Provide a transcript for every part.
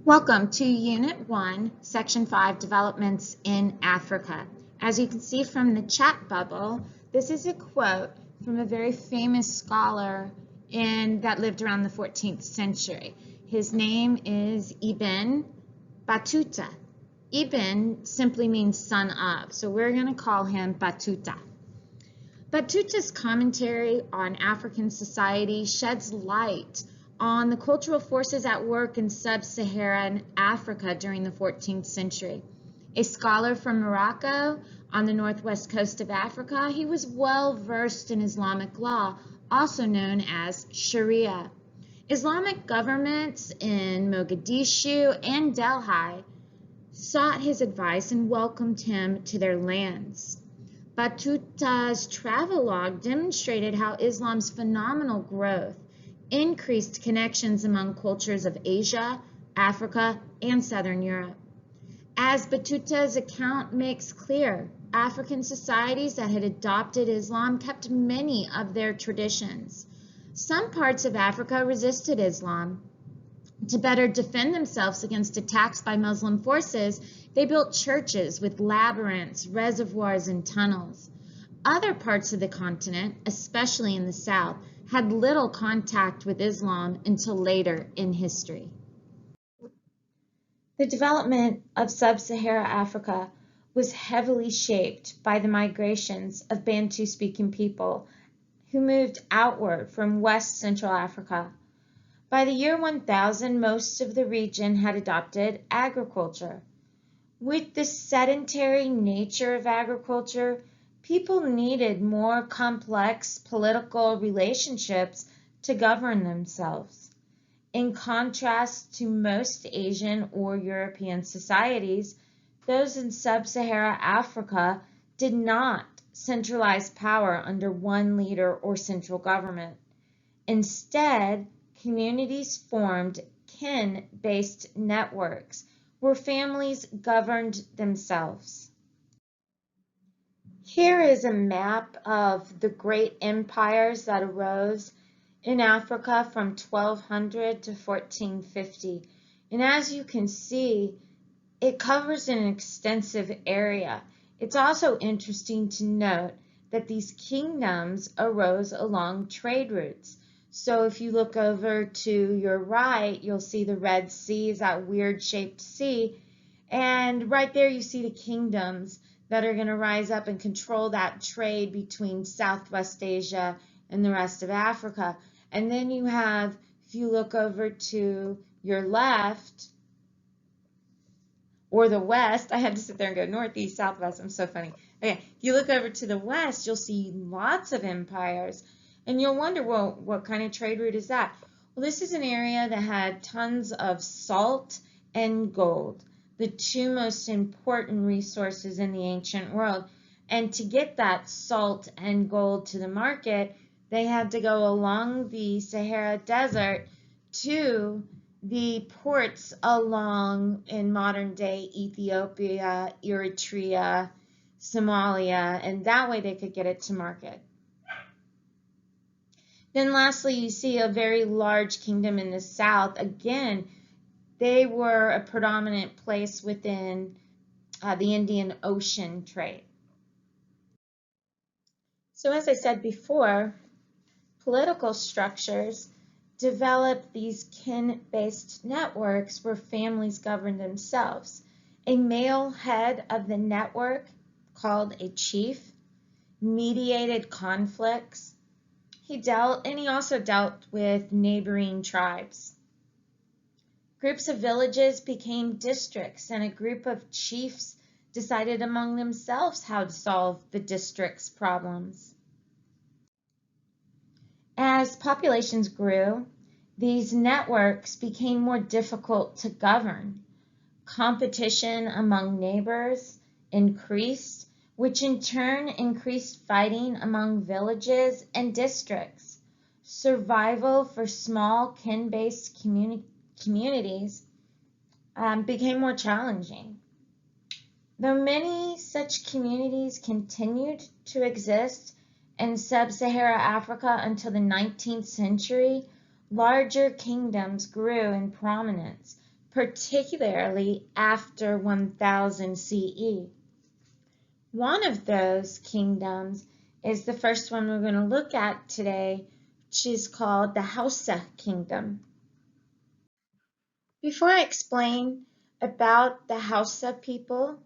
Welcome to Unit 1, Section 5, Developments in Africa. As you can see from the chat bubble, this is a quote from a very famous scholar that lived around the 14th century. His name is Ibn Battuta. Ibn simply means son of, so we're going to call him Battuta. Battuta's commentary on African society sheds light on the cultural forces at work in sub-Saharan Africa during the 14th century. A scholar from Morocco on the northwest coast of Africa, he was well versed in Islamic law, also known as Sharia. Islamic governments in Mogadishu and Delhi sought his advice and welcomed him to their lands. Battuta's travelogue demonstrated how Islam's phenomenal growth increased connections among cultures of Asia, Africa, and Southern Europe. As Battuta's account makes clear, African societies that had adopted Islam kept many of their traditions. Some parts of Africa resisted Islam. To better defend themselves against attacks by Muslim forces, they built churches with labyrinths, reservoirs, and tunnels. Other parts of the continent, especially in the south, had little contact with Islam until later in history. The development of sub-Saharan Africa was heavily shaped by the migrations of Bantu-speaking people who moved outward from West Central Africa. By the year 1000, most of the region had adopted agriculture. With the sedentary nature of agriculture, people needed more complex political relationships to govern themselves. In contrast to most Asian or European societies, those in sub-Saharan Africa did not centralize power under one leader or central government. Instead, communities formed kin-based networks where families governed themselves. Here is a map of the great empires that arose in Africa from 1200 to 1450. And as you can see, it covers an extensive area. It's also interesting to note that these kingdoms arose along trade routes. So if you look over to your right, you'll see the Red Sea, is that weird shaped sea. And right there you see the kingdoms that are going to rise up and control that trade between Southwest Asia and the rest of Africa. And then you have, if you look over to your left, or the west, I had to sit there and go northeast, southwest, I'm so funny. Okay, if you look over to the west, you'll see lots of empires. And you'll wonder, well, what kind of trade route is that? Well, this is an area that had tons of salt and gold, the two most important resources in the ancient world. And to get that salt and gold to the market, they had to go along the Sahara Desert to the ports along in modern day Ethiopia, Eritrea, Somalia, and that way they could get it to market. Then lastly, you see a very large kingdom in the south. Again, they were a predominant place within the Indian Ocean trade. So as I said before, political structures developed these kin-based networks where families governed themselves. A male head of the network, called a chief, mediated conflicts. He also dealt with neighboring tribes. Groups of villages became districts, and a group of chiefs decided among themselves how to solve the district's problems. As populations grew, these networks became more difficult to govern. Competition among neighbors increased, which in turn increased fighting among villages and districts. Survival for small kin-based communities became more challenging. Though many such communities continued to exist in sub-Saharan Africa until the 19th century, larger kingdoms grew in prominence particularly after 1000 CE. One of those kingdoms is the first one we're going to look at today, which is called the Hausa Kingdom. Before I explain about the Hausa people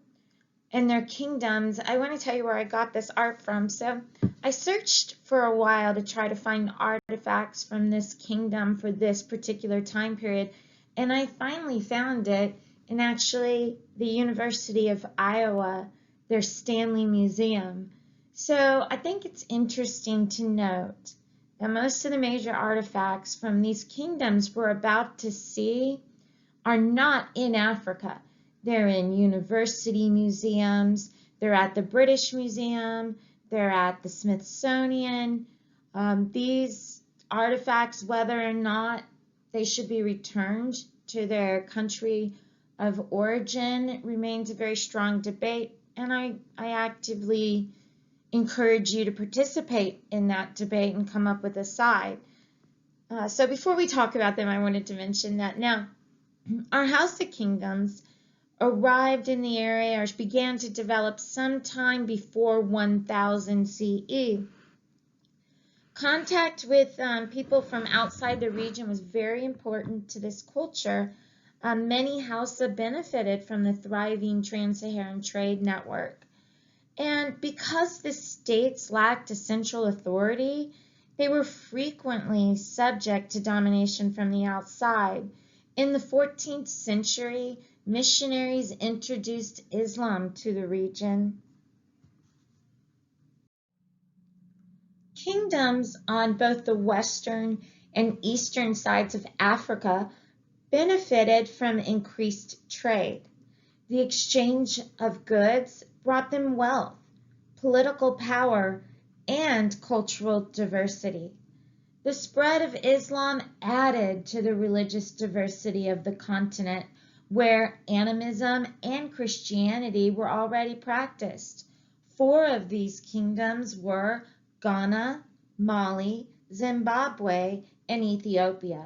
and their kingdoms, I want to tell you where I got this art from. So I searched for a while to try to find artifacts from this kingdom for this particular time period, and I finally found it in actually the University of Iowa, their Stanley Museum. So I think it's interesting to note that most of the major artifacts from these kingdoms we're about to see are not in Africa. They're in university museums, they're at the British Museum, they're at the Smithsonian. These artifacts, whether or not they should be returned to their country of origin, remains a very strong debate, and I actively encourage you to participate in that debate and come up with a side. So before we talk about them, I wanted to mention that now our Hausa kingdoms arrived in the area or began to develop sometime before 1000 CE. Contact with people from outside the region was very important to this culture. Many Hausa benefited from the thriving trans-Saharan trade network. And because the states lacked a central authority, they were frequently subject to domination from the outside. In the 14th century, missionaries introduced Islam to the region. Kingdoms on both the western and eastern sides of Africa benefited from increased trade. The exchange of goods brought them wealth, political power, and cultural diversity. The spread of Islam added to the religious diversity of the continent, where animism and Christianity were already practiced. 4 of these kingdoms were Ghana, Mali, Zimbabwe, and Ethiopia.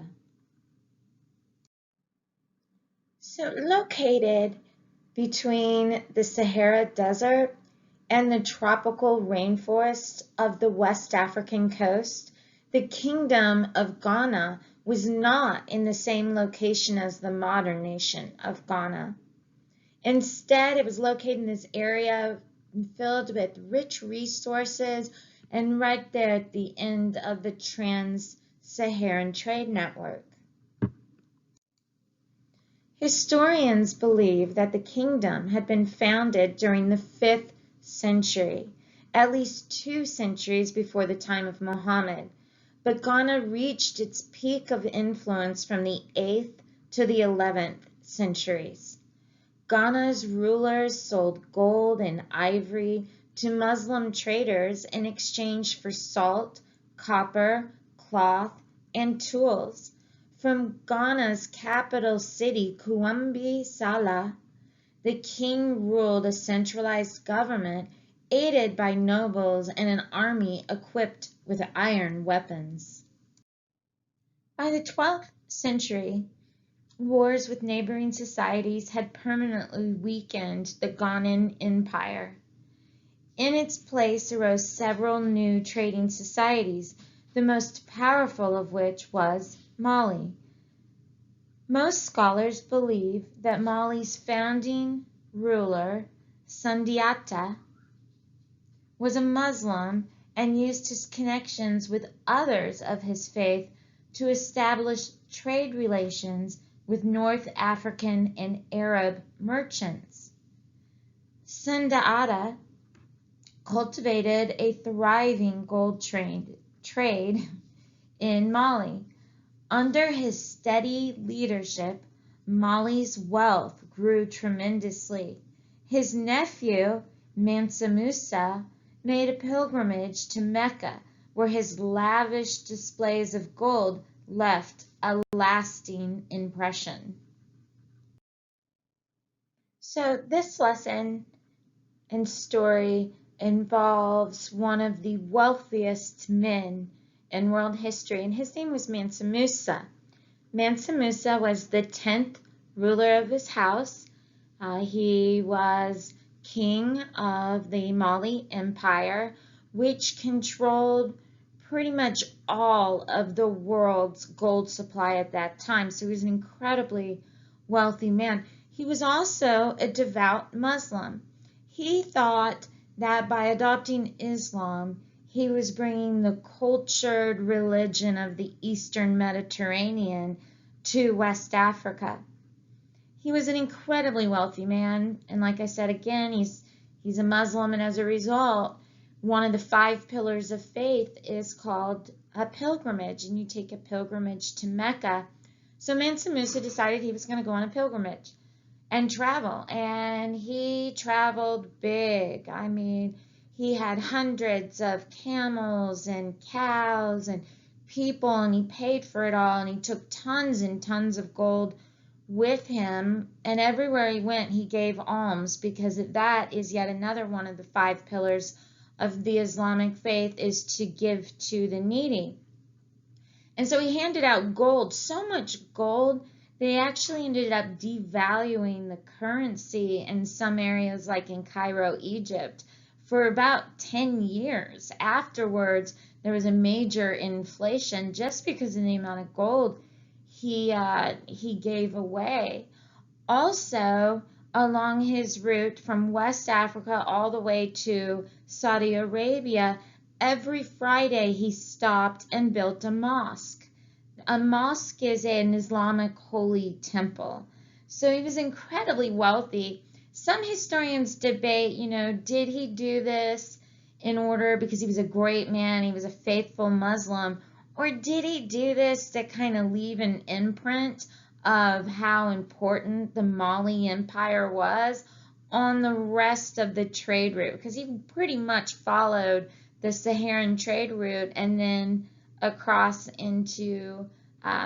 So located between the Sahara Desert and the tropical rainforest of the West African coast, the Kingdom of Ghana was not in the same location as the modern nation of Ghana. Instead, it was located in this area filled with rich resources and right there at the end of the trans-Saharan trade network. Historians believe that the kingdom had been founded during the 5th century, at least 2 centuries before the time of Muhammad, but Ghana reached its peak of influence from the 8th to the 11th centuries. Ghana's rulers sold gold and ivory to Muslim traders in exchange for salt, copper, cloth, and tools. From Ghana's capital city, Kuambi-Sala, the king ruled a centralized government aided by nobles and an army equipped with iron weapons. By the 12th century, wars with neighboring societies had permanently weakened the Ghanan Empire. In its place arose several new trading societies, the most powerful of which was Mali. Most scholars believe that Mali's founding ruler, Sundiata, was a Muslim and used his connections with others of his faith to establish trade relations with North African and Arab merchants. Sundiata cultivated a thriving gold trade in Mali. Under his steady leadership, Mali's wealth grew tremendously. His nephew, Mansa Musa, made a pilgrimage to Mecca, where his lavish displays of gold left a lasting impression. So this lesson and story involves one of the wealthiest men in world history, and his name was Mansa Musa. Mansa Musa was the 10th ruler of his house. He was king of the Mali Empire, which controlled pretty much all of the world's gold supply at that time. So he was an incredibly wealthy man. He was also a devout Muslim. He thought that by adopting Islam, he was bringing the cultured religion of the Eastern Mediterranean to West Africa. He was an incredibly wealthy man, and like I said again, he's a Muslim, and as a result, one of the 5 pillars of faith is called a pilgrimage, and you take a pilgrimage to Mecca. So Mansa Musa decided he was going to go on a pilgrimage and travel, and he traveled big. I mean, he had hundreds of camels and cows and people, and he paid for it all, and he took tons and tons of gold with him, and everywhere he went he gave alms, because that is yet another one of the 5 pillars of the Islamic faith, is to give to the needy. And so he handed out gold, so much gold that he actually ended up devaluing the currency in some areas, like in Cairo, Egypt, for about 10 years. Afterwards, there was a major inflation just because of the amount of gold he gave away. Also, along his route from West Africa all the way to Saudi Arabia, every Friday he stopped and built a mosque. A mosque is an Islamic holy temple. So he was incredibly wealthy. Some historians debate, did he do this in order because he was a great man, he was a faithful Muslim, or did he do this to kind of leave an imprint of how important the Mali Empire was on the rest of the trade route? Because he pretty much followed the Saharan trade route and then across into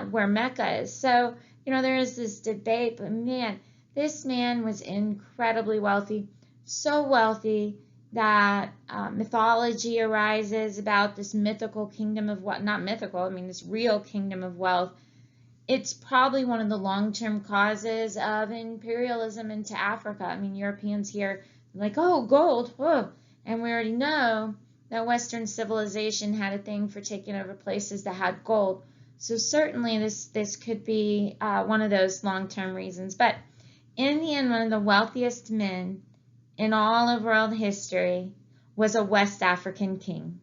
where Mecca is. So, there is this debate, but man, this man was incredibly wealthy, so wealthy that mythology arises about this mythical kingdom of wealth. Not mythical, I mean this real kingdom of wealth. It's probably one of the long-term causes of imperialism into Africa. I mean, Europeans here, like, oh, gold, oh. And we already know that Western civilization had a thing for taking over places that had gold. So certainly this could be one of those long-term reasons. But in the end, one of the wealthiest men in all of world history was a West African king.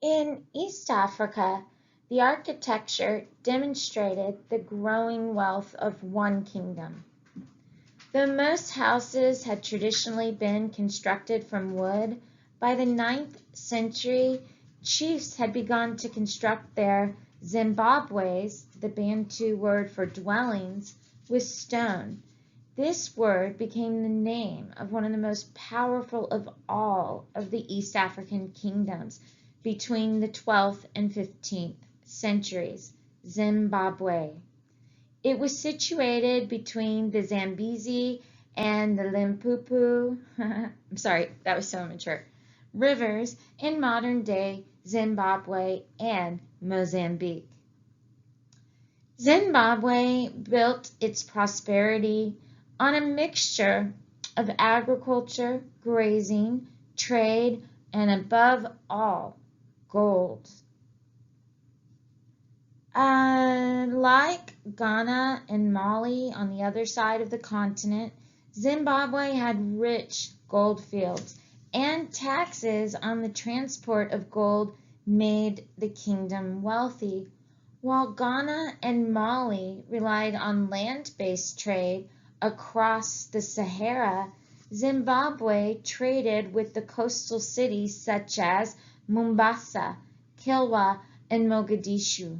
In East Africa, the architecture demonstrated the growing wealth of one kingdom. Though most houses had traditionally been constructed from wood, by the 9th century, chiefs had begun to construct their Zimbabwes, the Bantu word for dwellings, with stone. This word became the name of one of the most powerful of all of the East African kingdoms between the 12th and 15th centuries, Zimbabwe. It was situated between the Zambezi and the Limpopo, I'm sorry, that was so immature, rivers in modern-day Zimbabwe and Mozambique. Zimbabwe built its prosperity on a mixture of agriculture, grazing, trade, and above all, gold. Like Ghana and Mali on the other side of the continent, Zimbabwe had rich gold fields, and taxes on the transport of gold made the kingdom wealthy. While Ghana and Mali relied on land-based trade across the Sahara, Zimbabwe traded with the coastal cities such as Mombasa, Kilwa, and Mogadishu.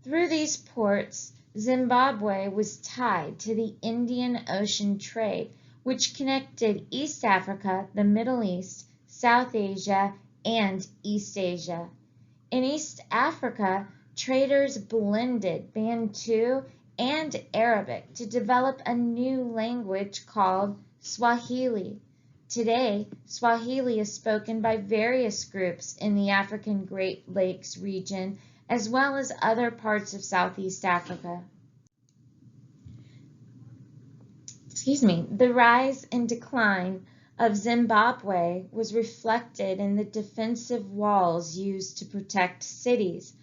Through these ports, Zimbabwe was tied to the Indian Ocean trade, which connected East Africa, the Middle East, South Asia, and East Asia. In East Africa, traders blended Bantu and Arabic to develop a new language called Swahili. Today, Swahili is spoken by various groups in the African Great Lakes region as well as other parts of Southeast Africa. The rise and decline of Zimbabwe was reflected in the defensive walls used to protect cities.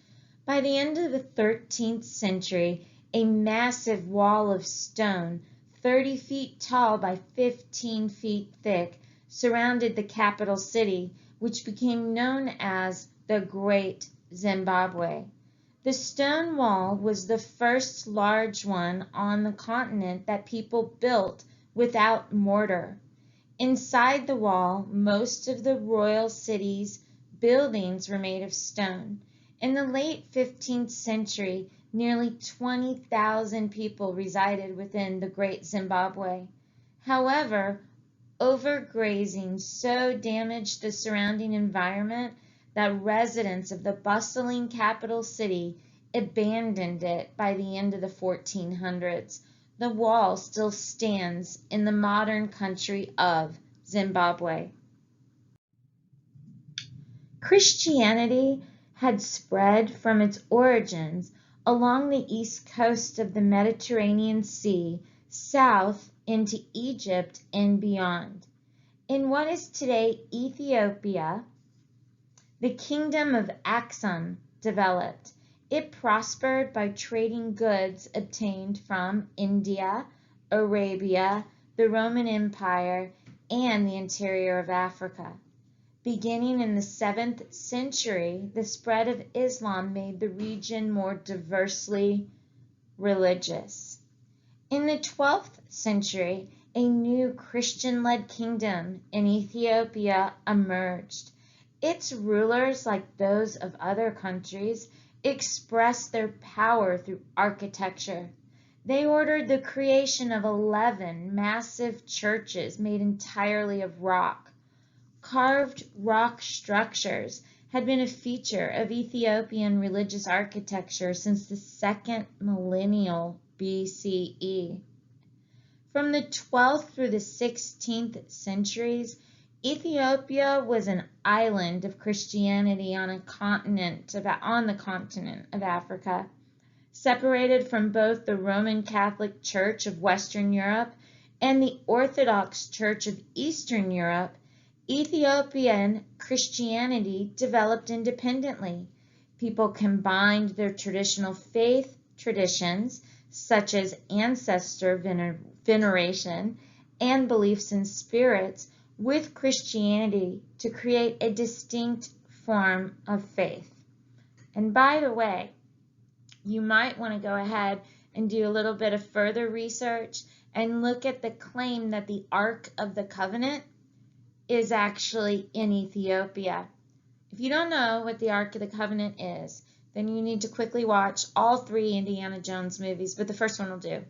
By the end of the 13th century, a massive wall of stone, 30 feet tall by 15 feet thick, surrounded the capital city, which became known as the Great Zimbabwe. The stone wall was the first large one on the continent that people built without mortar. Inside the wall, most of the royal city's buildings were made of stone. In the late 15th century, nearly 20,000 people resided within the Great Zimbabwe. However, overgrazing so damaged the surrounding environment that residents of the bustling capital city abandoned it by the end of the 1400s. The wall still stands in the modern country of Zimbabwe. Christianity had spread from its origins along the east coast of the Mediterranean Sea, south into Egypt and beyond. In what is today Ethiopia, the kingdom of Aksum developed. It prospered by trading goods obtained from India, Arabia, the Roman Empire, and the interior of Africa. Beginning in the 7th century, the spread of Islam made the region more diversely religious. In the 12th century, a new Christian-led kingdom in Ethiopia emerged. Its rulers, like those of other countries, expressed their power through architecture. They ordered the creation of 11 massive churches made entirely of rock. Carved rock structures had been a feature of Ethiopian religious architecture since the 2nd millennium BCE. From the 12th through the 16th centuries, Ethiopia was an island of Christianity on the continent of Africa. Separated from both the Roman Catholic Church of Western Europe and the Orthodox Church of Eastern Europe, Ethiopian Christianity developed independently. People combined their traditional faith traditions, such as ancestor veneration and beliefs in spirits, with Christianity to create a distinct form of faith. And by the way, you might want to go ahead and do a little bit of further research and look at the claim that the Ark of the Covenant is actually in Ethiopia. If you don't know what the Ark of the Covenant is, then you need to quickly watch all 3 Indiana Jones movies, but the first one will do.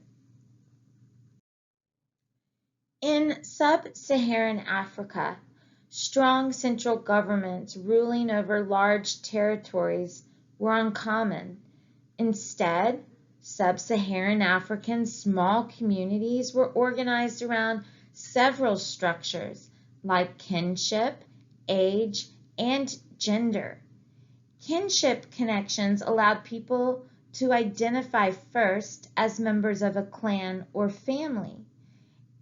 In sub-Saharan Africa, strong central governments ruling over large territories were uncommon. Instead, sub-Saharan African small communities were organized around several structures like kinship, age, and gender. Kinship connections allowed people to identify first as members of a clan or family.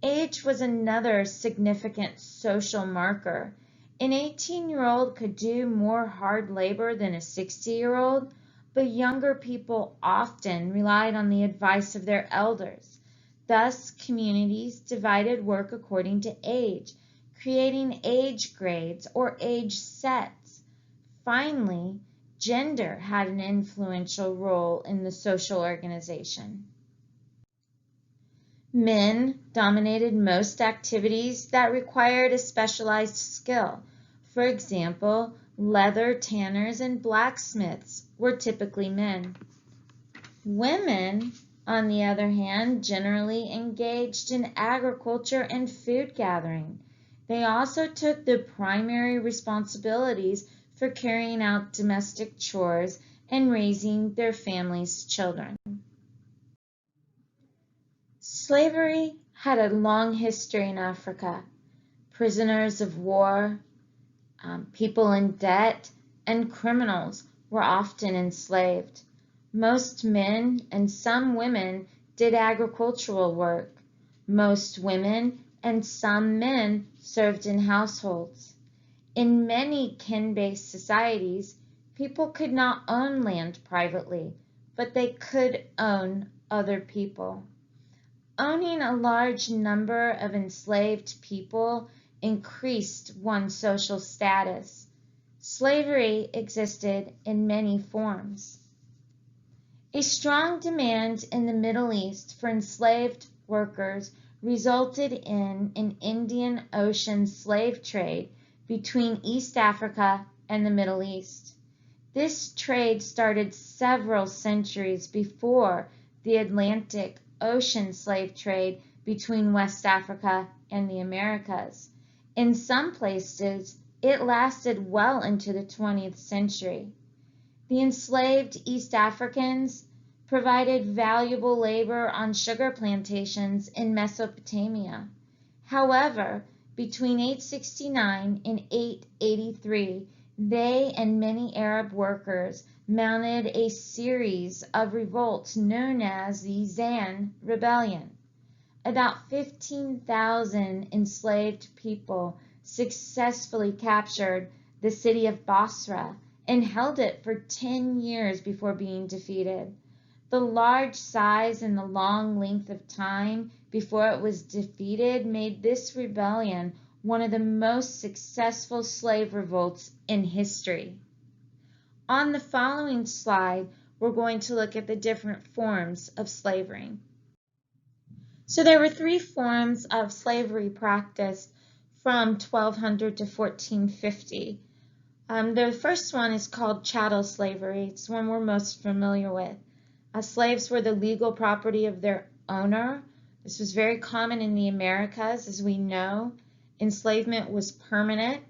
Age was another significant social marker. An 18-year-old could do more hard labor than a 60-year-old, but younger people often relied on the advice of their elders. Thus, communities divided work according to age, creating age grades or age sets. Finally, gender had an influential role in the social organization. Men dominated most activities that required a specialized skill. For example, leather tanners and blacksmiths were typically men. Women, on the other hand, generally engaged in agriculture and food gathering. They also took the primary responsibilities for carrying out domestic chores and raising their family's children. Slavery had a long history in Africa. Prisoners of war, people in debt, and criminals were often enslaved. Most men and some women did agricultural work. Most women and some men served in households. In many kin-based societies, people could not own land privately, but they could own other people. Owning a large number of enslaved people increased one's social status. Slavery existed in many forms. A strong demand in the Middle East for enslaved workers resulted in an Indian Ocean slave trade between East Africa and the Middle East. This trade started several centuries before the Atlantic Ocean slave trade between West Africa and the Americas. In some places, it lasted well into the 20th century. The enslaved East Africans provided valuable labor on sugar plantations in Mesopotamia. However, between 869 and 883, they and many Arab workers mounted a series of revolts known as the Zan Rebellion. About 15,000 enslaved people successfully captured the city of Basra and held it for 10 years before being defeated. The large size and the long length of time before it was defeated made this rebellion one of the most successful slave revolts in history. On the following slide, we're going to look at the different forms of slavery. So there were three forms of slavery practiced from 1200 to 1450. The first one is called chattel slavery. It's the one we're most familiar with. Slaves were the legal property of their owner. This was very common in the Americas, as we know. Enslavement was permanent.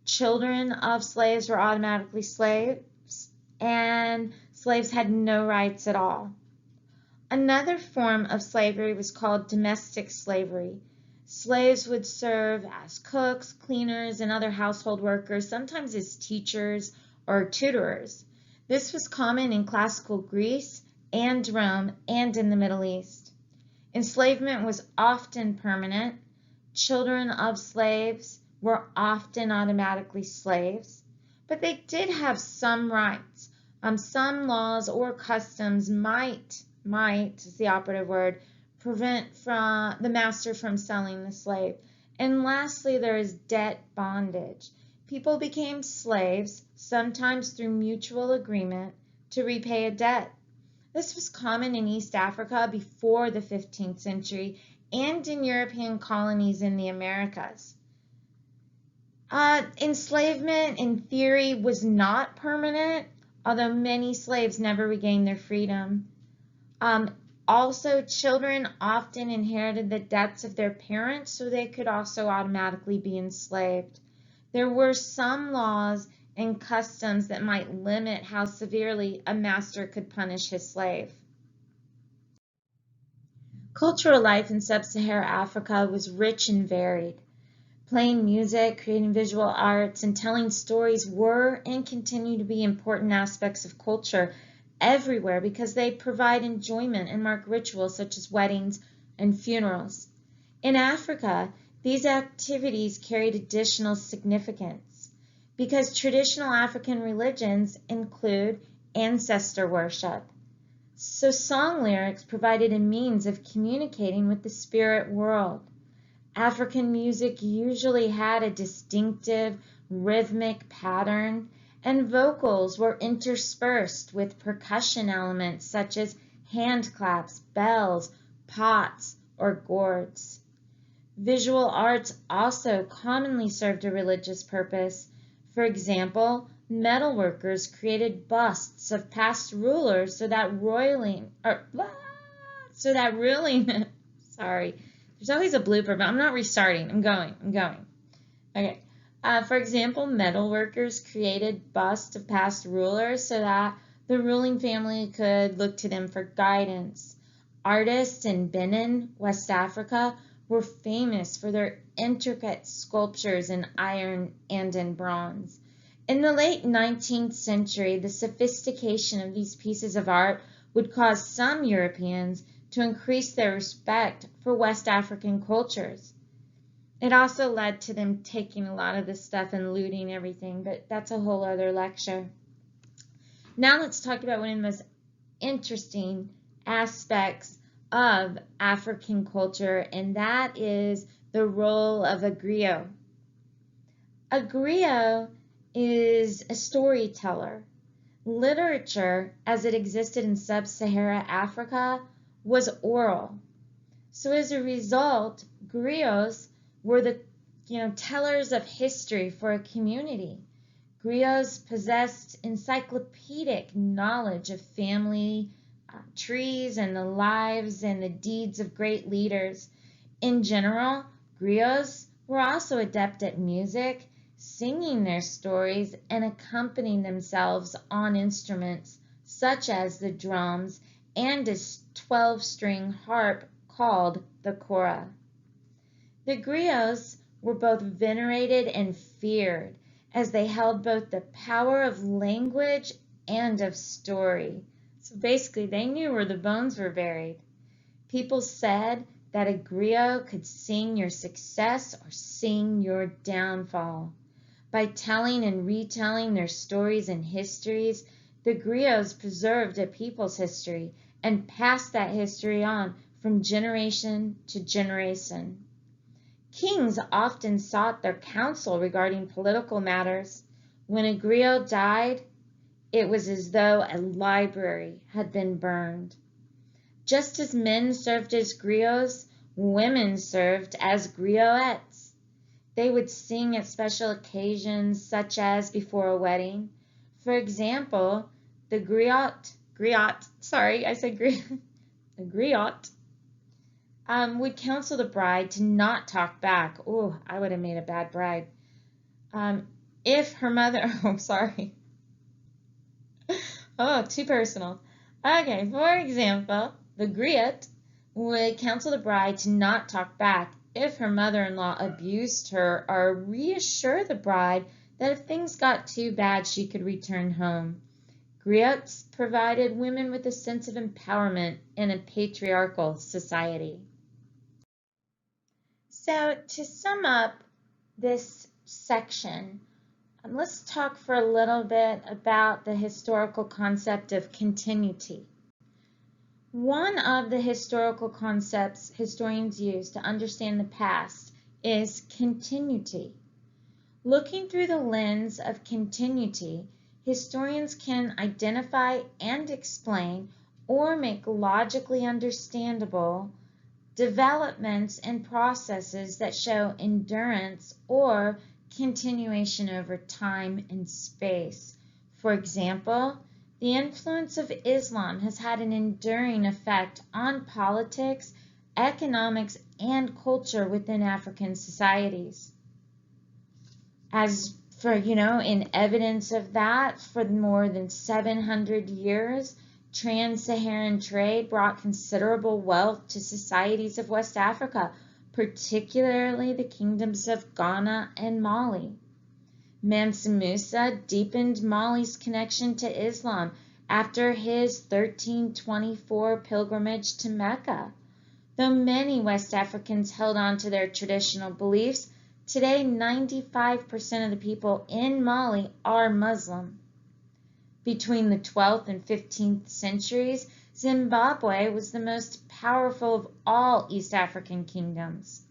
Children of slaves were automatically slaves, and slaves had no rights at all. Another form of slavery was called domestic slavery. Slaves would serve as cooks, cleaners, and other household workers, sometimes as teachers or tutorers. This was common in classical Greece and Rome and in the Middle East. Enslavement was often permanent. Children of slaves were often automatically slaves, but they did have some rights. Some laws or customs might is the operative word, prevent the master from selling the slave. And lastly, there is debt bondage. People became slaves, sometimes through mutual agreement, to repay a debt. This was common in East Africa before the 15th century and in European colonies in the Americas. Enslavement, in theory, was not permanent, although many slaves never regained their freedom. Also, children often inherited the debts of their parents, so they could also automatically be enslaved. There were some laws and customs that might limit how severely a master could punish his slave. Cultural life in sub-Saharan Africa was rich and varied. Playing music, creating visual arts, and telling stories were and continue to be important aspects of culture everywhere because they provide enjoyment and mark rituals such as weddings and funerals. In Africa, these activities carried additional significance because traditional African religions include ancestor worship. So song lyrics provided a means of communicating with the spirit world. African music usually had a distinctive rhythmic pattern, and vocals were interspersed with percussion elements such as hand claps, bells, pots, or gourds. Visual arts also commonly served a religious purpose. For example, metalworkers created busts of past rulers so that sorry, there's always a blooper, but I'm not restarting. I'm going. Okay. For example, metalworkers created busts of past rulers so that the ruling family could look to them for guidance. Artists in Benin, West Africa, were famous for their intricate sculptures in iron and in bronze. In the late 19th century, the sophistication of these pieces of art would cause some Europeans to increase their respect for West African cultures. It also led to them taking a lot of this stuff and looting everything, but that's a whole other lecture. Now let's talk about one of the most interesting aspects of African culture, and that is the role of a griot. A griot is a storyteller. Literature, as it existed in sub-Sahara Africa, was oral. So as a result, griots were the tellers of history for a community. Griots possessed encyclopedic knowledge of family trees and the lives and the deeds of great leaders. In general, griots were also adept at music, singing their stories and accompanying themselves on instruments such as the drums and a 12-string harp called the kora. The griots were both venerated and feared, as they held both the power of language and of story. So basically, they knew where the bones were buried. People said that a griot could sing your success or sing your downfall. By telling and retelling their stories and histories, the griots preserved a people's history and passed that history on from generation to generation. Kings often sought their counsel regarding political matters. When a griot died, it was as though a library had been burned. Just as men served as griots, women served as grioettes. They would sing at special occasions, such as before a wedding. For example, the griot would counsel the bride to not talk back. Oh, I would have made a bad bride. If her mother, oh, too personal. Okay, for example, the griot would counsel the bride to not talk back if her mother-in-law abused her, or reassure the bride that if things got too bad, she could return home. Griots provided women with a sense of empowerment in a patriarchal society. So to sum up this section, let's talk for a little bit about the historical concept of continuity. One of the historical concepts historians use to understand the past is continuity. Looking through the lens of continuity, historians can identify and explain or make logically understandable developments and processes that show endurance or continuation over time and space. For example, the influence of Islam has had an enduring effect on politics, economics, and culture within African societies. As for, in evidence of that, for more than 700 years, trans-Saharan trade brought considerable wealth to societies of West Africa, particularly the kingdoms of Ghana and Mali. Mansa Musa deepened Mali's connection to Islam after his 1324 pilgrimage to Mecca. Though many West Africans held on to their traditional beliefs, today 95% of the people in Mali are Muslim. Between the 12th and 15th centuries, Zimbabwe was the most powerful of all East African kingdoms.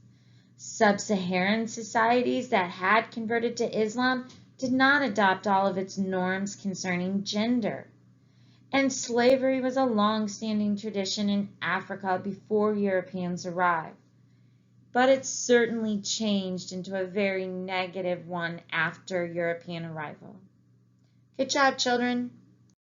Sub-Saharan societies that had converted to Islam did not adopt all of its norms concerning gender. And slavery was a long-standing tradition in Africa before Europeans arrived. But it certainly changed into a very negative one after European arrival. Good job, children.